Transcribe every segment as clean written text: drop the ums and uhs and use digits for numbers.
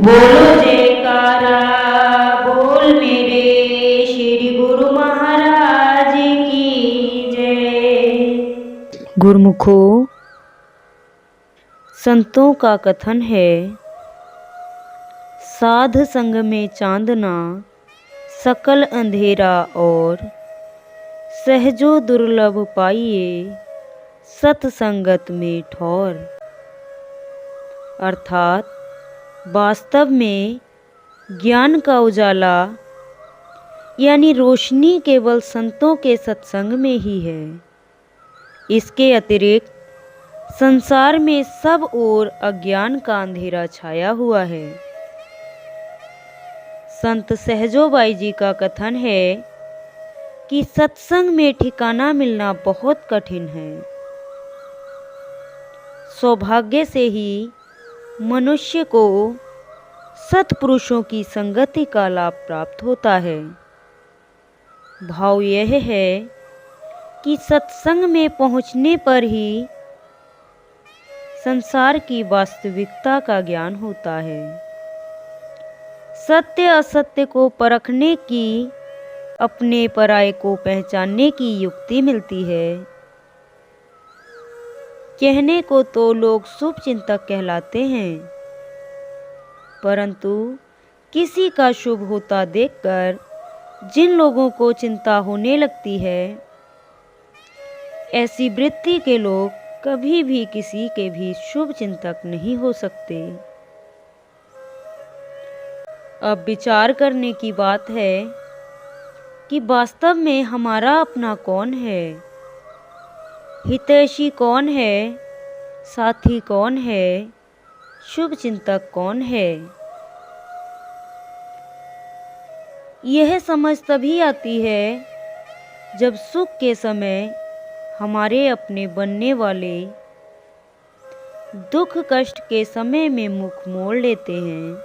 बोलो जयकारा बोल मेरे श्री गुरु महाराज की जय। गुरुमुखो, संतों का कथन है, साध संग में चांदना सकल अंधेरा और सहजो दुर्लभ पाइए सत्संगत में ठौर। अर्थात वास्तव में ज्ञान का उजाला यानी रोशनी केवल संतों के सत्संग में ही है। इसके अतिरिक्त संसार में सब ओर अज्ञान का अंधेरा छाया हुआ है। संत सहजोबाई जी का कथन है कि सत्संग में ठिकाना मिलना बहुत कठिन है। सौभाग्य से ही मनुष्य को सत्पुरुषों की संगति का लाभ प्राप्त होता है। भाव यह है कि सत्संग में पहुंचने पर ही संसार की वास्तविकता का ज्ञान होता है। सत्य असत्य को परखने की, अपने पराये को पहचानने की युक्ति मिलती है। कहने को तो लोग शुभ चिंतक कहलाते हैं, परंतु किसी का शुभ होता देखकर जिन लोगों को चिंता होने लगती है, ऐसी वृत्ति के लोग कभी भी किसी के भी शुभ चिंतक नहीं हो सकते। अब विचार करने की बात है कि वास्तव में हमारा अपना कौन है, हितैषी कौन है, साथी कौन है, शुभ चिंतक कौन है। यह समझ तभी आती है जब सुख के समय हमारे अपने बनने वाले दुख कष्ट के समय में मुख मोड़ लेते हैं,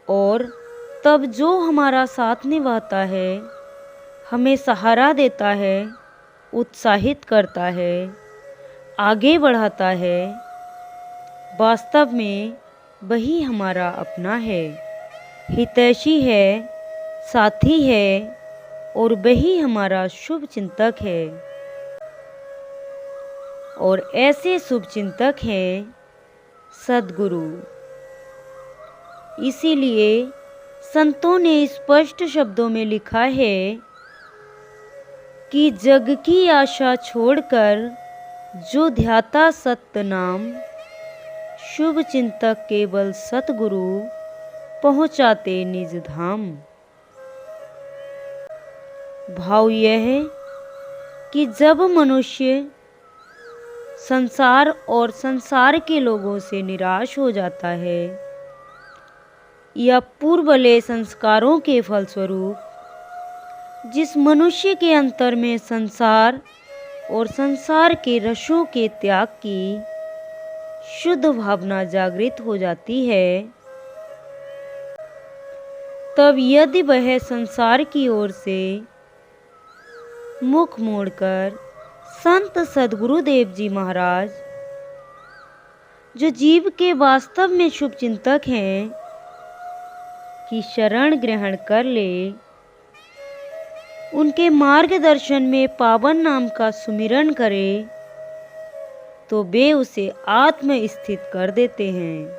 और तब जो हमारा साथ निभाता है, हमें सहारा देता है, उत्साहित करता है, आगे बढ़ाता है, वास्तव में वही हमारा अपना है, हितैषी है, साथी है, और वही हमारा शुभ चिंतक है। और ऐसे शुभ चिंतक हैं सद्गुरु। इसीलिए संतों ने स्पष्ट शब्दों में लिखा है कि जग की आशा छोड़कर जो ध्याता सत्य नाम, शुभ चिंतक केवल सतगुरु पहुँचाते निज धाम। भाव यह है कि जब मनुष्य संसार और संसार के लोगों से निराश हो जाता है, या पूर्वले संस्कारों के फलस्वरूप जिस मनुष्य के अंतर में संसार और संसार के रसों के त्याग की शुद्ध भावना जागृत हो जाती है, तब यदि वह संसार की ओर से मुख मोड़कर संत सद्गुरुदेव जी महाराज, जो जीव के वास्तव में शुभ चिंतक हैं, की शरण ग्रहण कर ले, उनके मार्गदर्शन में पावन नाम का सुमिरन करे, तो वे उसे आत्म स्थित कर देते हैं।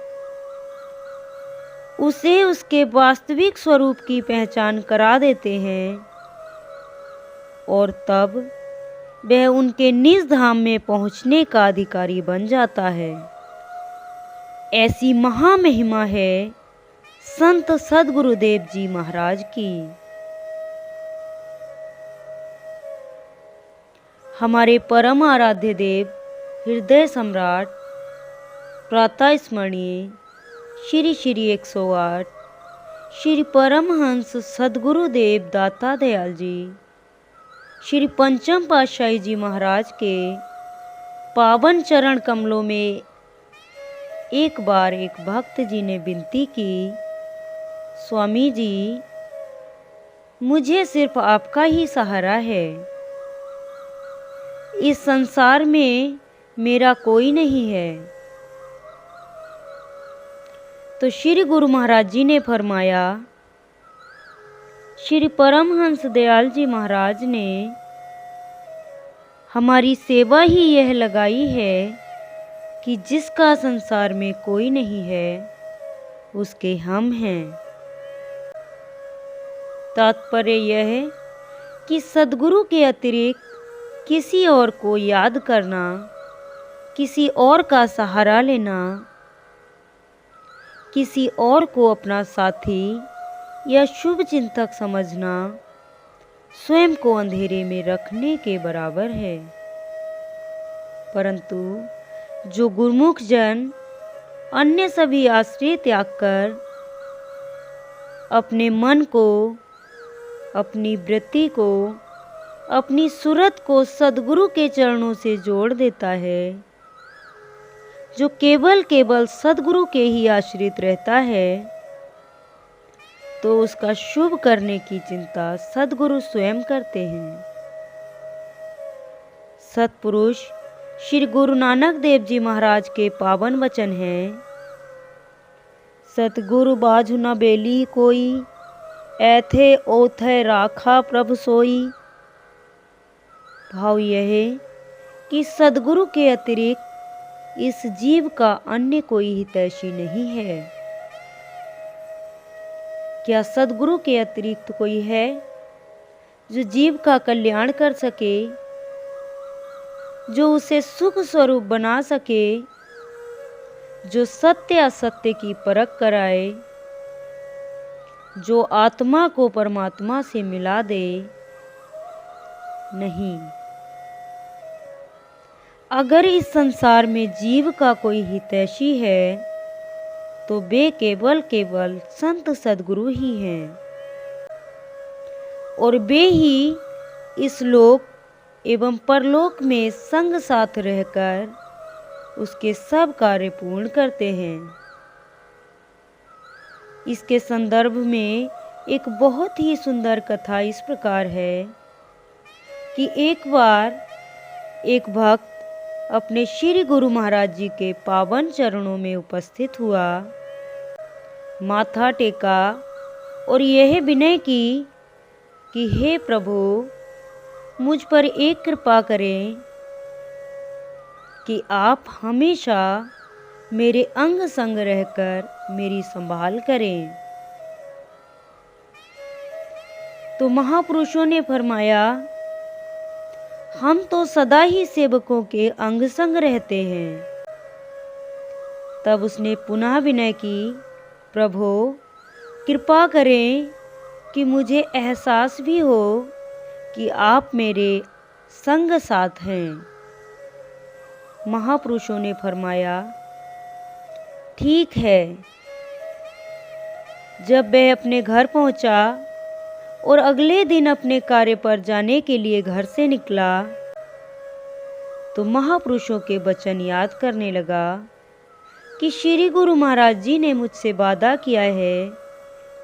उसे उसके वास्तविक स्वरूप की पहचान करा देते हैं, और तब वह उनके निज धाम में पहुंचने का अधिकारी बन जाता है। ऐसी महामहिमा है संत सद्गुरुदेव जी महाराज की। हमारे परम आराध्य देव, हृदय सम्राट, प्रातः स्मरणीय श्री श्री 108 श्री परमहंस सद्गुरुदेव दाता दयाल जी, श्री पंचम पातशाही जी महाराज के पावन चरण कमलों में एक बार एक भक्त जी ने विनती की, स्वामी जी, मुझे सिर्फ आपका ही सहारा है। इस संसार में मेरा कोई नहीं है। तो श्री गुरु महाराज जी ने फरमाया, श्री परमहंस दयाल जी महाराज ने हमारी सेवा ही यह लगाई है कि जिसका संसार में कोई नहीं है उसके हम हैं। तात्पर्य यह है कि सद्गुरु के अतिरिक्त किसी और को याद करना, किसी और का सहारा लेना, किसी और को अपना साथी या शुभ चिंतक समझना स्वयं को अंधेरे में रखने के बराबर है। परंतु जो गुरुमुख जन अन्य सभी आश्रय त्याग कर अपने मन को, अपनी वृत्ति को, अपनी सूरत को सद्गुरु के चरणों से जोड़ देता है, जो केवल सद्गुरु के ही आश्रित रहता है, तो उसका शुभ करने की चिंता सद्गुरु स्वयं करते हैं। सतपुरुष श्री गुरु नानक देव जी महाराज के पावन वचन हैं, सतगुरु बाझु न बेली कोई, ऐथे ओथे राखा प्रभु सोई। भाव यह है कि सद्गुरु के अतिरिक्त इस जीव का अन्य कोई हितैषी नहीं है। क्या सद्गुरु के अतिरिक्त कोई है जो जीव का कल्याण कर सके, जो उसे सुख स्वरूप बना सके, जो सत्य असत्य की परख कराए, जो आत्मा को परमात्मा से मिला दे? नहीं। अगर इस संसार में जीव का कोई हितैषी है तो वे केवल संत सद्गुरु ही हैं, और वे ही इस लोक एवं परलोक में संग साथ रहकर उसके सब कार्य पूर्ण करते हैं। इसके संदर्भ में एक बहुत ही सुंदर कथा इस प्रकार है कि एक बार एक भक्त अपने श्री गुरु महाराज जी के पावन चरणों में उपस्थित हुआ, माथा टेका और यह विनय की कि हे प्रभु, मुझ पर एक कृपा करें कि आप हमेशा मेरे अंग संग रहकर मेरी संभाल करें। तो महापुरुषों ने फरमाया, हम तो सदा ही सेवकों के अंग संग रहते हैं। तब उसने पुनः विनय की, प्रभु कृपा करें कि मुझे एहसास भी हो कि आप मेरे संग साथ हैं। महापुरुषों ने फरमाया, ठीक है। जब वह अपने घर पहुंचा और अगले दिन अपने कार्य पर जाने के लिए घर से निकला तो महापुरुषों के वचन याद करने लगा कि श्री गुरु महाराज जी ने मुझसे वादा किया है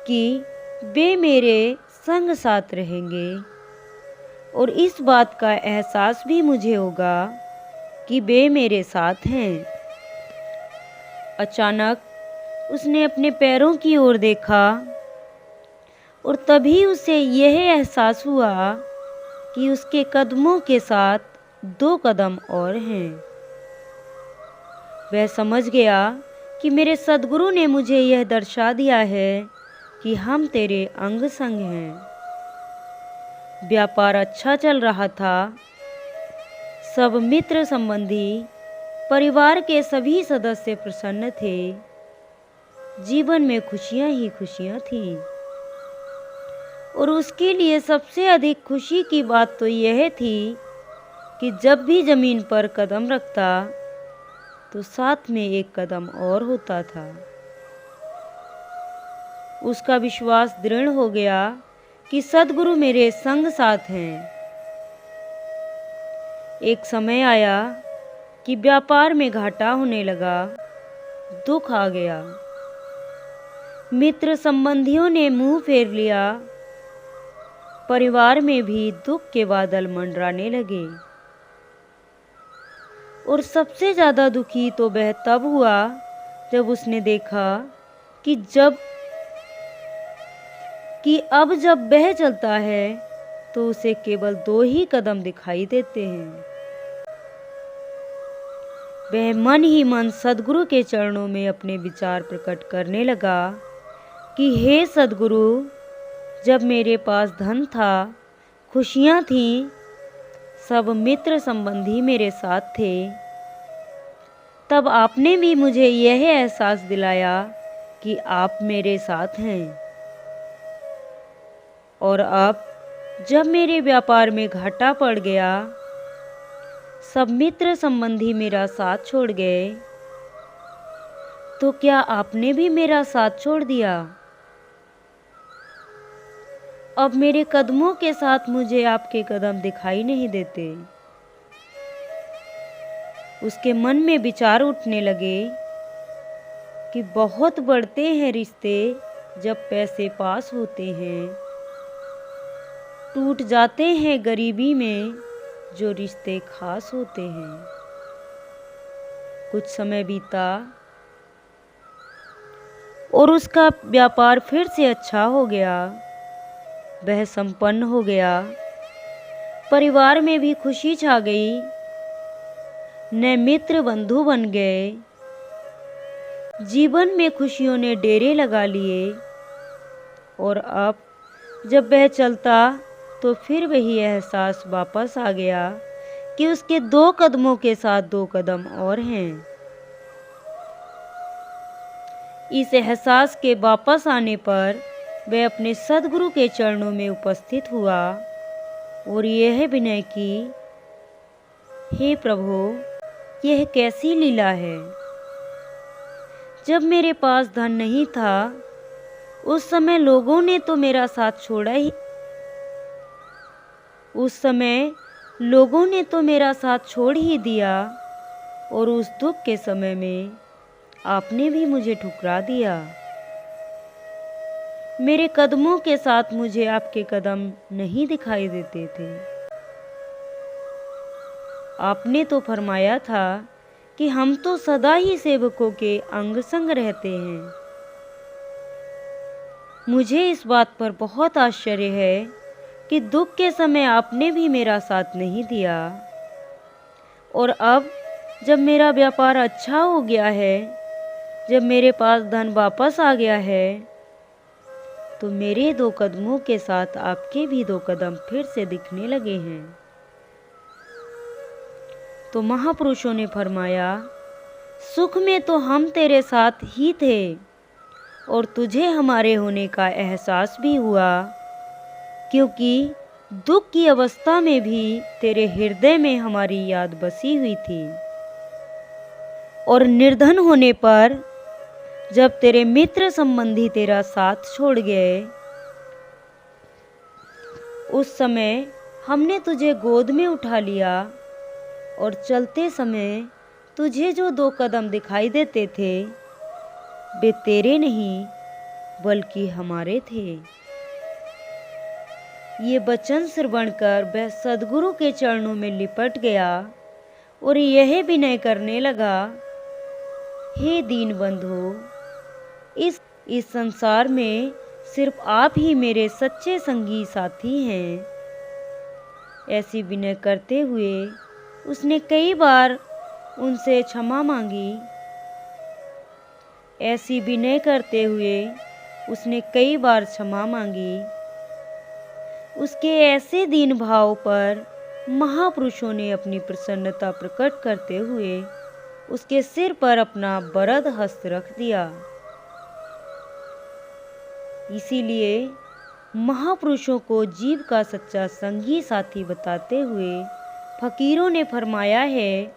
कि वे मेरे संग साथ रहेंगे, और इस बात का एहसास भी मुझे होगा कि वे मेरे साथ हैं। अचानक उसने अपने पैरों की ओर देखा और तभी उसे यह एहसास हुआ कि उसके कदमों के साथ 2 कदम और हैं। वह समझ गया कि मेरे सद्गुरु ने मुझे यह दर्शा दिया है कि हम तेरे अंग संग हैं। व्यापार अच्छा चल रहा था। सब मित्र संबंधी, परिवार के सभी सदस्य प्रसन्न थे। जीवन में खुशियां ही खुशियां थीं। और उसके लिए सबसे अधिक खुशी की बात तो यह थी कि जब भी जमीन पर कदम रखता तो साथ में 1 कदम और होता था। उसका विश्वास दृढ़ हो गया कि सद्गुरु मेरे संग साथ हैं। एक समय आया कि व्यापार में घाटा होने लगा, दुख आ गया। मित्र संबंधियों ने मुंह फेर लिया। परिवार में भी दुख के बादल मंडराने लगे। और सबसे ज्यादा दुखी तो वह तब हुआ जब उसने देखा कि अब जब वह चलता है तो उसे केवल 2 ही कदम दिखाई देते हैं। वह मन ही मन सद्गुरु के चरणों में अपने विचार प्रकट करने लगा कि हे सद्गुरु, जब मेरे पास धन था, खुशियाँ थीं, सब मित्र संबंधी मेरे साथ थे, तब आपने भी मुझे यह एहसास दिलाया कि आप मेरे साथ हैं। और अब जब मेरे व्यापार में घाटा पड़ गया, सब मित्र संबंधी मेरा साथ छोड़ गए, तो क्या आपने भी मेरा साथ छोड़ दिया? अब मेरे कदमों के साथ मुझे आपके कदम दिखाई नहीं देते। उसके मन में विचार उठने लगे कि बहुत बढ़ते हैं रिश्ते जब पैसे पास होते हैं, टूट जाते हैं गरीबी में जो रिश्ते खास होते हैं। कुछ समय बीता और उसका व्यापार फिर से अच्छा हो गया। वह संपन्न हो गया। परिवार में भी खुशी छा गई। नए मित्र बंधु बन गए। जीवन में खुशियों ने डेरे लगा लिए। और अब जब वह चलता तो फिर वही एहसास वापस आ गया कि उसके 2 कदमों के साथ 2 कदम और हैं। इस एहसास के वापस आने पर वह अपने सद्गुरु के चरणों में उपस्थित हुआ और यह विनय की, हे प्रभु, यह कैसी लीला है। जब मेरे पास धन नहीं था, उस समय लोगों ने तो मेरा साथ छोड़ ही दिया और उस दुख के समय में आपने भी मुझे ठुकरा दिया। मेरे कदमों के साथ मुझे आपके कदम नहीं दिखाई देते थे। आपने तो फरमाया था कि हम तो सदा ही सेवकों के अंग संग रहते हैं। मुझे इस बात पर बहुत आश्चर्य है कि दुख के समय आपने भी मेरा साथ नहीं दिया। और अब जब मेरा व्यापार अच्छा हो गया है, जब मेरे पास धन वापस आ गया है, तो मेरे 2 कदमों के साथ आपके भी 2 कदम फिर से दिखने लगे हैं। तो महापुरुषों ने फरमाया, सुख में तो हम तेरे साथ ही थे और तुझे हमारे होने का एहसास भी हुआ, क्योंकि दुख की अवस्था में भी तेरे हृदय में हमारी याद बसी हुई थी। और निर्धन होने पर जब तेरे मित्र संबंधी तेरा साथ छोड़ गए, उस समय हमने तुझे गोद में उठा लिया और चलते समय तुझे जो 2 कदम दिखाई देते थे, वे तेरे नहीं बल्कि हमारे थे। ये वचन श्रवण कर वह सद्गुरु के चरणों में लिपट गया और यह विनय करने लगा, हे दीन बंधु, इस संसार में सिर्फ आप ही मेरे सच्चे संगी साथी हैं। ऐसी विनय करते हुए उसने कई बार उनसे क्षमा मांगी। ऐसी विनय करते हुए उसने कई बार क्षमा मांगी। उसके ऐसे दीन भाव पर महापुरुषों ने अपनी प्रसन्नता प्रकट करते हुए उसके सिर पर अपना वरद हस्त रख दिया। इसीलिए महापुरुषों को जीव का सच्चा संगी साथी बताते हुए फकीरों ने फरमाया है,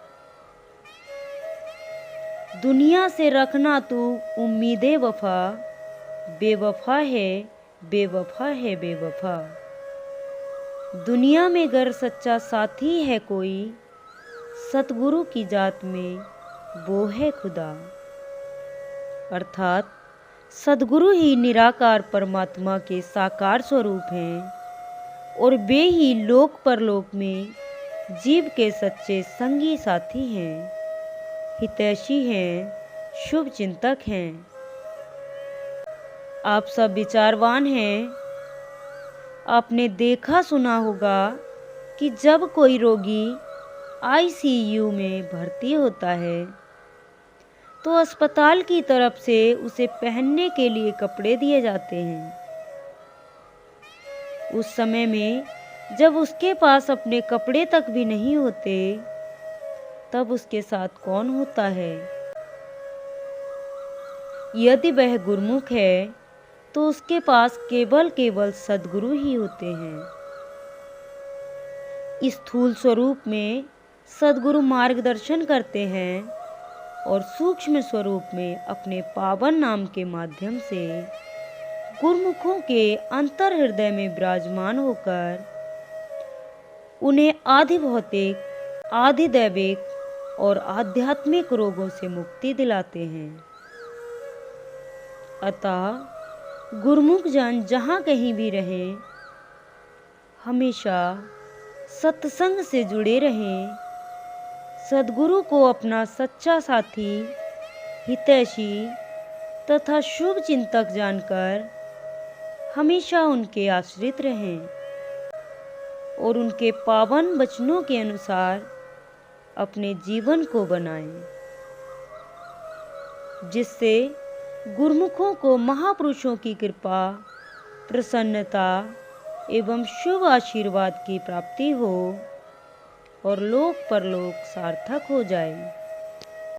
दुनिया से रखना तू उम्मीदे वफा, बेवफा है बेवफा है बेवफा। दुनिया में गर सच्चा साथी है कोई, सतगुरु की जात में वो है खुदा। अर्थात सद्गुरु ही निराकार परमात्मा के साकार स्वरूप हैं और वे ही लोक परलोक में जीव के सच्चे संगी साथी हैं, हितैषी हैं, शुभ चिंतक हैं। आप सब विचारवान हैं। आपने देखा सुना होगा कि जब कोई रोगी आईसीयू में भर्ती होता है तो अस्पताल की तरफ से उसे पहनने के लिए कपड़े दिए जाते हैं। उस समय में जब उसके पास अपने कपड़े तक भी नहीं होते, तब उसके साथ कौन होता है? यदि वह गुरुमुख है तो उसके पास केवल सद्गुरु ही होते हैं। स्थूल स्वरूप में सद्गुरु मार्गदर्शन करते हैं और सूक्ष्म स्वरूप में अपने पावन नाम के माध्यम से गुरुमुखों के अंतर हृदय में विराजमान होकर उन्हें आधि भौतिक, आधि दैविक और आध्यात्मिक रोगों से मुक्ति दिलाते हैं। अतः गुरुमुख जन जहाँ कहीं भी रहें, हमेशा सत्संग से जुड़े रहें, सद्गुरु को अपना सच्चा साथी, हितैषी तथा शुभ चिंतक जानकर हमेशा उनके आश्रित रहें और उनके पावन वचनों के अनुसार अपने जीवन को बनाएं, जिससे गुरुमुखों को महापुरुषों की कृपा, प्रसन्नता एवं शुभ आशीर्वाद की प्राप्ति हो और लोक परलोक सार्थक हो जाए।